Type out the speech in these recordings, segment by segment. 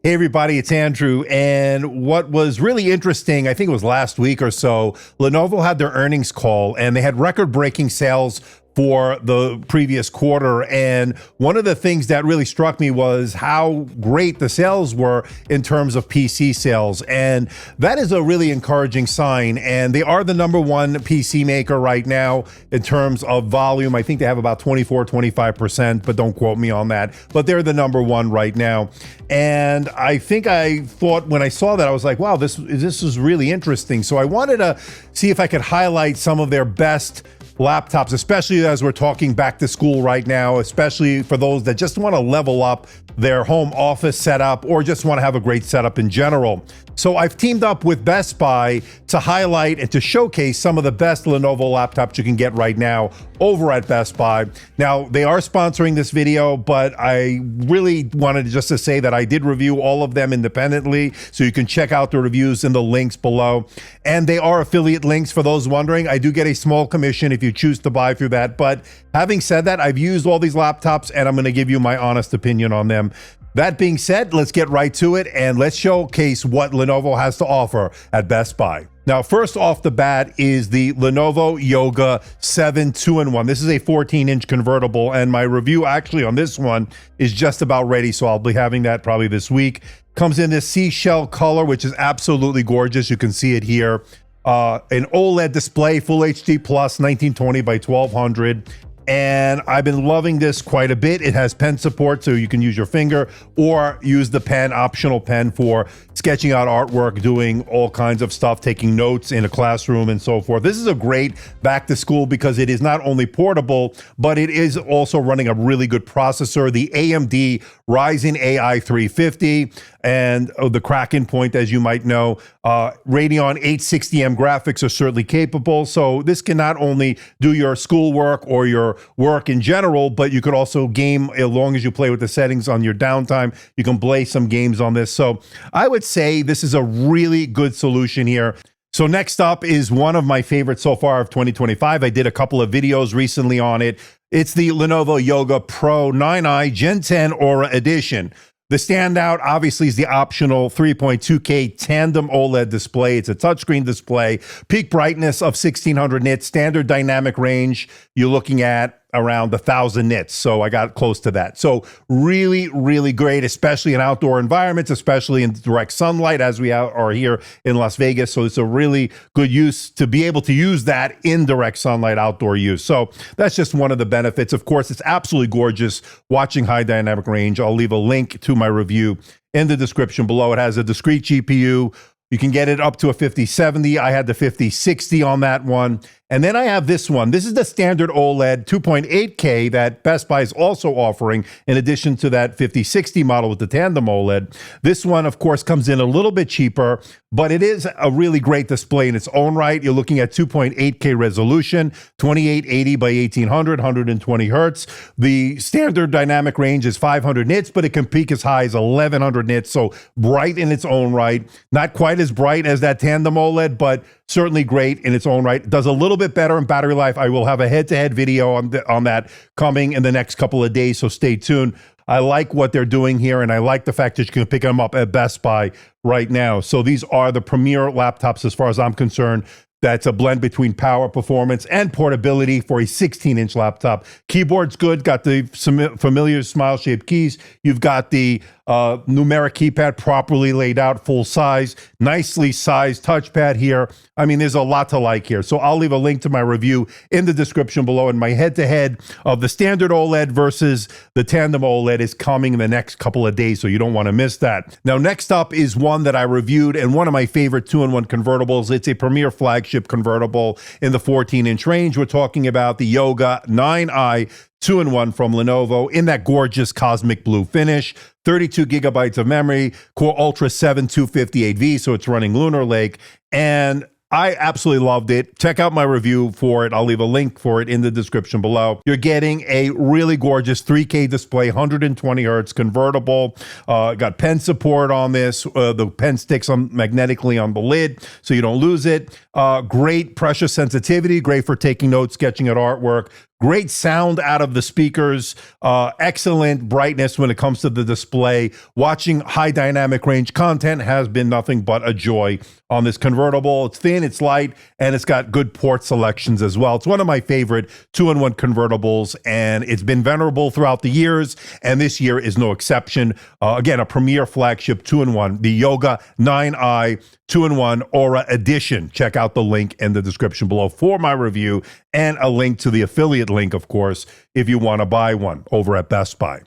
Hey everybody, it's Andrew. And what was really interesting, I think it was last week or so, Lenovo had their earnings call and they had record-breaking sales for the previous quarter. And one of the things that really struck me was how great the sales were in terms of PC sales. And that is a really encouraging sign. And they are the #1 PC maker right now in terms of volume. I think they have about 24, 25%, but don't quote me on that. But they're the #1 right now. And I think I thought when I saw that, I was like, wow, this is really interesting. So I wanted to see if I could highlight some of their best laptops, especially as we're talking back to school right now, especially for those that just want to level up their home office setup or just want to have a great setup in general. So I've teamed up with Best Buy to highlight and to showcase some of the best Lenovo laptops you can get right now over at Best Buy. Now, they are sponsoring this video, but I really wanted just to say that I did review all of them independently, so you can check out the reviews in the links below. And they are affiliate links for those wondering. I do get a small commission if you choose to buy through that. But having said that, I've used all these laptops and I'm going to give you my honest opinion on them. That being said, let's get right to it and let's showcase what Lenovo has to offer at Best Buy. Now, first off the bat is the Lenovo Yoga 7 2-in-1. This is a 14-inch convertible, and my review actually on this one is just about ready, so I'll be having that probably this week. Comes in this seashell color, which is absolutely gorgeous. You can see it here. An OLED display, Full HD Plus, 1920 by 1200. And I've been loving this quite a bit. It has pen support, so you can use your finger or use the pen, optional pen, for sketching out artwork, doing all kinds of stuff, taking notes in a classroom and so forth. This is a great back to school because it is not only portable, but it is also running a really good processor, the AMD Ryzen AI 350 and the Kraken point, as you might know. Radeon 860M graphics are certainly capable. So this can not only do your schoolwork or your work in general, but you could also game as long as you play with the settings on your downtime. You can play some games on this. So I would say this is a really good solution here. So next up is one of my favorites so far of 2025. I did a couple of videos recently on it. It's the Lenovo Yoga Pro 9i Gen 10 Aura Edition. The standout, obviously, is the optional 3.2K tandem OLED display. It's a touchscreen display, peak brightness of 1600 nits, standard dynamic range. You're looking at around 1,000 nits, so I got close to that. So really, really great, especially in outdoor environments, especially in direct sunlight, as we are here in Las Vegas. So it's a really good use to be able to use that in direct sunlight outdoor use. So that's just one of the benefits. Of course, it's absolutely gorgeous watching high dynamic range. I'll leave a link to my review in the description below. It has a discrete GPU. You can get it up to a 5070. I had the 5060 on that one. And then I have this one. This is the standard OLED 2.8K that Best Buy is also offering, in addition to that 5060 model with the tandem OLED. This one, of course, comes in a little bit cheaper, but it is a really great display in its own right. You're looking at 2.8K resolution, 2880 by 1800, 120 hertz. The standard dynamic range is 500 nits, but it can peak as high as 1100 nits. So bright in its own right. Not quite as bright as that tandem OLED, but certainly great in its own right. It does a little bit better in battery life. I will have a head-to-head video on that coming in the next couple of days, so stay tuned. I like what they're doing here, and I like the fact that you can pick them up at Best Buy right now. So these are the premier laptops as far as I'm concerned. That's a blend between power, performance, and portability for a 16-inch laptop. Keyboard's good, got the familiar smile-shaped keys. You've got the numeric keypad properly laid out, full size, nicely sized touchpad here. I mean, there's a lot to like here. So I'll leave a link to my review in the description below, and my head-to-head of the standard OLED versus the tandem OLED is coming in the next couple of days, so you don't want to miss that. Now, next up is one that I reviewed and one of my favorite 2-in-1 convertibles. It's a premier flagship convertible in the 14-inch range. We're talking about the Yoga 9i 2-in-1 from Lenovo in that gorgeous cosmic blue finish. 32 gigabytes of memory, Core Ultra 7 258V, so it's running Lunar Lake. And I absolutely loved it. Check out my review for it. I'll leave a link for it in the description below. You're getting a really gorgeous 3K display, 120 hertz convertible. Got pen support on this. The pen sticks magnetically on the lid so you don't lose it. Great pressure sensitivity, great for taking notes, sketching at artwork. great sound out of the speakers, excellent brightness when it comes to the display. Watching high dynamic range content has been nothing but a joy on this convertible. It's thin, it's light, and it's got good port selections as well. It's one of my favorite two-in-one convertibles, and it's been venerable throughout the years, and this year is no exception. Again, a premier flagship two-in-one, the Yoga 9i two-in-one Aura Edition. Check out the link in the description below for my review, and a link to the affiliate link, of course, if you want to buy one over at Best Buy.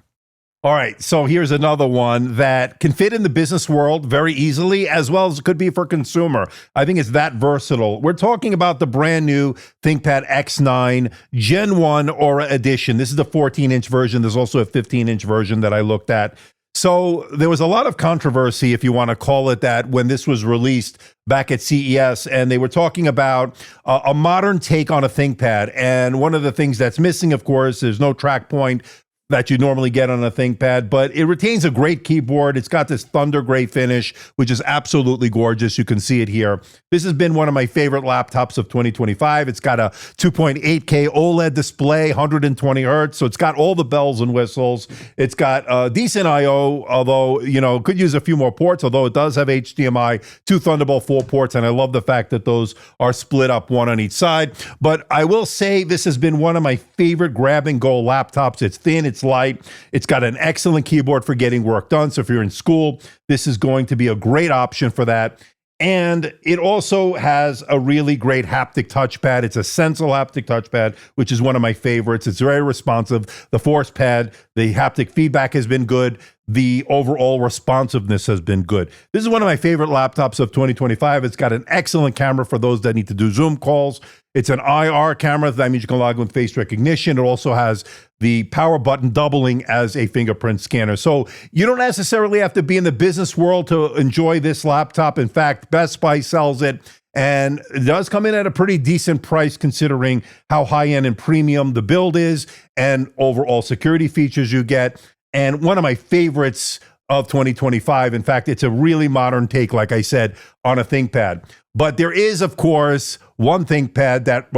All right, so here's another one that can fit in the business world very easily, as well as it could be for consumer. I think it's that versatile. We're talking about the brand new ThinkPad X9 Gen 1 Aura Edition. This is the 14-inch version. There's also a 15-inch version that I looked at. So there was a lot of controversy, if you want to call it that, when this was released back at CES, and they were talking about a modern take on a ThinkPad. And one of the things that's missing, of course, there's no track point that you normally get on a ThinkPad, but it retains a great keyboard. It's got this thunder gray finish, which is absolutely gorgeous. You can see it here. This has been one of my favorite laptops of 2025. It's got a 2.8K OLED display, 120 hertz, so it's got all the bells and whistles. It's got decent I/O, although, you know, could use a few more ports, although it does have HDMI, 2 Thunderbolt 4 ports, and I love the fact that those are split up, one on each side. But I will say this has been one of my favorite grab-and-go laptops. It's thin, it's light. It's got an excellent keyboard for getting work done. So if you're in school, this is going to be a great option for that. And it also has a really great haptic touchpad. It's a Sensile haptic touchpad, which is one of my favorites. It's very responsive. The force pad, the haptic feedback has been good. The overall responsiveness has been good. This is one of my favorite laptops of 2025. It's got an excellent camera for those that need to do Zoom calls. It's an IR camera. That means you can log in with face recognition. It also has the power button doubling as a fingerprint scanner. So you don't necessarily have to be in the business world to enjoy this laptop. In fact, Best Buy sells it, and it does come in at a pretty decent price considering how high-end and premium the build is and overall security features you get. And one of my favorites of 2025. In fact, it's a really modern take, like I said, on a ThinkPad. But there is, of course, one ThinkPad that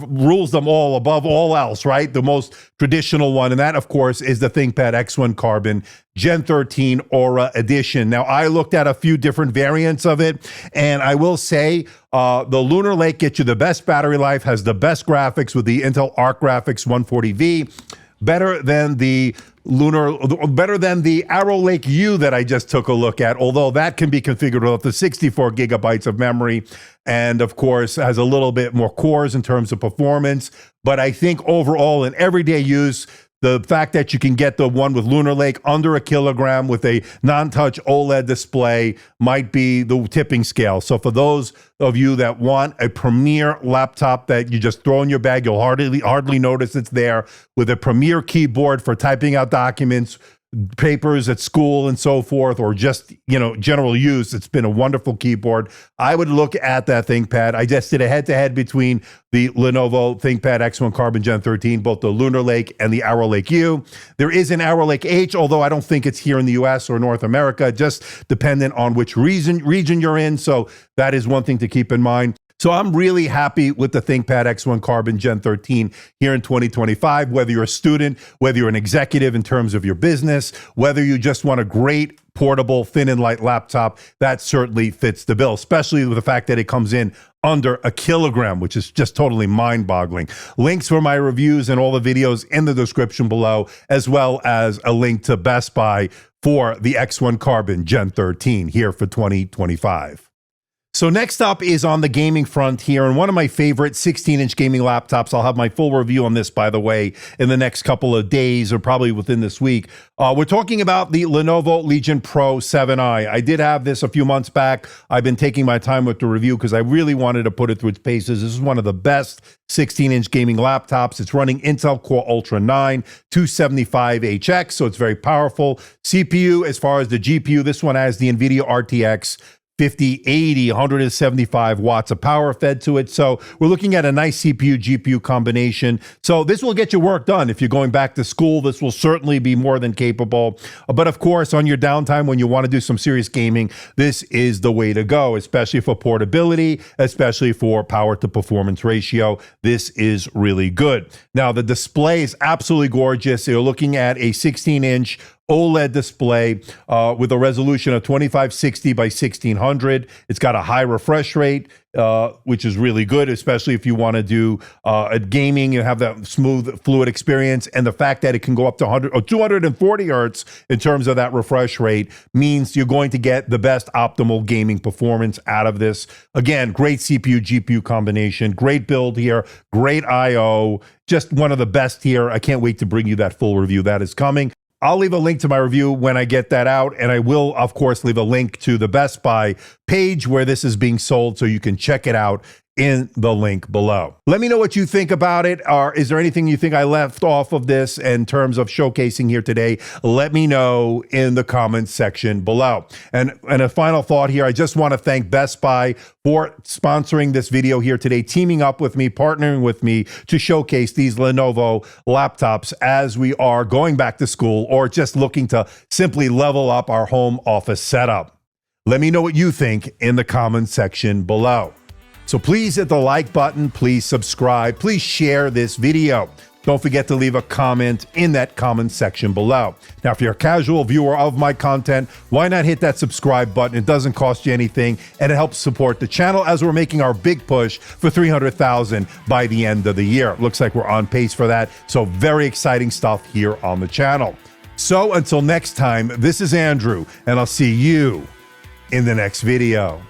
rules them all, above all else, right? The most traditional one. And that, of course, is the ThinkPad X1 Carbon Gen 13 Aura Edition. Now, I looked at a few different variants of it, and I will say the Lunar Lake gets you the best battery life, has the best graphics with the Intel Arc Graphics 140V, better than the Arrow Lake U that I just took a look at, although that can be configured with up to 64 gigabytes of memory, and of course has a little bit more cores in terms of performance. But I think overall in everyday use, the fact that you can get the one with Lunar Lake under 1 kilogram with a non-touch OLED display might be the tipping scale. So for those of you that want a premier laptop that you just throw in your bag, you'll hardly notice it's there, with a premier keyboard for typing out documents, papers at school and so forth, or just, you know, general use. It's been a wonderful keyboard. I would look at that ThinkPad. I just did a head-to-head between the Lenovo ThinkPad X1 Carbon Gen 13, both the Lunar Lake and the Arrow Lake U. There is an Arrow Lake H, although I don't think it's here in the US or North America, just dependent on which region you're in. So that is one thing to keep in mind. So I'm really happy with the ThinkPad X1 Carbon Gen 13 here in 2025, whether you're a student, whether you're an executive in terms of your business, whether you just want a great portable, thin and light laptop, that certainly fits the bill, especially with the fact that it comes in under 1 kilogram, which is just totally mind-boggling. Links for my reviews and all the videos in the description below, as well as a link to Best Buy for the X1 Carbon Gen 13 here for 2025. So next up is on the gaming front here, and one of my favorite 16-inch gaming laptops. I'll have my full review on this, by the way, in the next couple of days or probably within this week. We're talking about the Lenovo Legion Pro 7i. I did have this a few months back. I've been taking my time with the review because I really wanted to put it through its paces. This is one of the best 16-inch gaming laptops. It's running Intel Core Ultra 9 275HX, so it's very powerful. CPU, as far as the GPU, this one has the NVIDIA RTX 50, 80, 175 watts of power fed to it. So we're looking at a nice CPU, GPU combination. So this will get your work done. If you're going back to school, this will certainly be more than capable. But of course, on your downtime, when you want to do some serious gaming, this is the way to go, especially for portability, especially for power to performance ratio. This is really good. Now, the display is absolutely gorgeous. You're looking at a 16-inch OLED display with a resolution of 2560 by 1600. It's got a high refresh rate, which is really good, especially if you want to do a gaming and have that smooth, fluid experience. And the fact that it can go up to 100 or 240 hertz in terms of that refresh rate means you're going to get the best optimal gaming performance out of this. Again, great CPU, GPU combination, great build here, great I/O, just one of the best here. I can't wait to bring you that full review. That is coming. I'll leave a link to my review when I get that out, and I will, of course, leave a link to the Best Buy page where this is being sold so you can check it out in the link below. Let me know what you think about it. Or is there anything you think I left off of this in terms of showcasing here today? Let me know in the comments section below. And a final thought here, I just want to thank Best Buy for sponsoring this video here today, teaming up with me, partnering with me to showcase these Lenovo laptops as we are going back to school or just looking to simply level up our home office setup. Let me know what you think in the comments section below. So please hit the like button, please subscribe, please share this video. Don't forget to leave a comment in that comment section below. Now, if you're a casual viewer of my content, why not hit that subscribe button? It doesn't cost you anything, and it helps support the channel as we're making our big push for 300,000 by the end of the year. Looks like we're on pace for that. So very exciting stuff here on the channel. So until next time, this is Andrew, and I'll see you in the next video.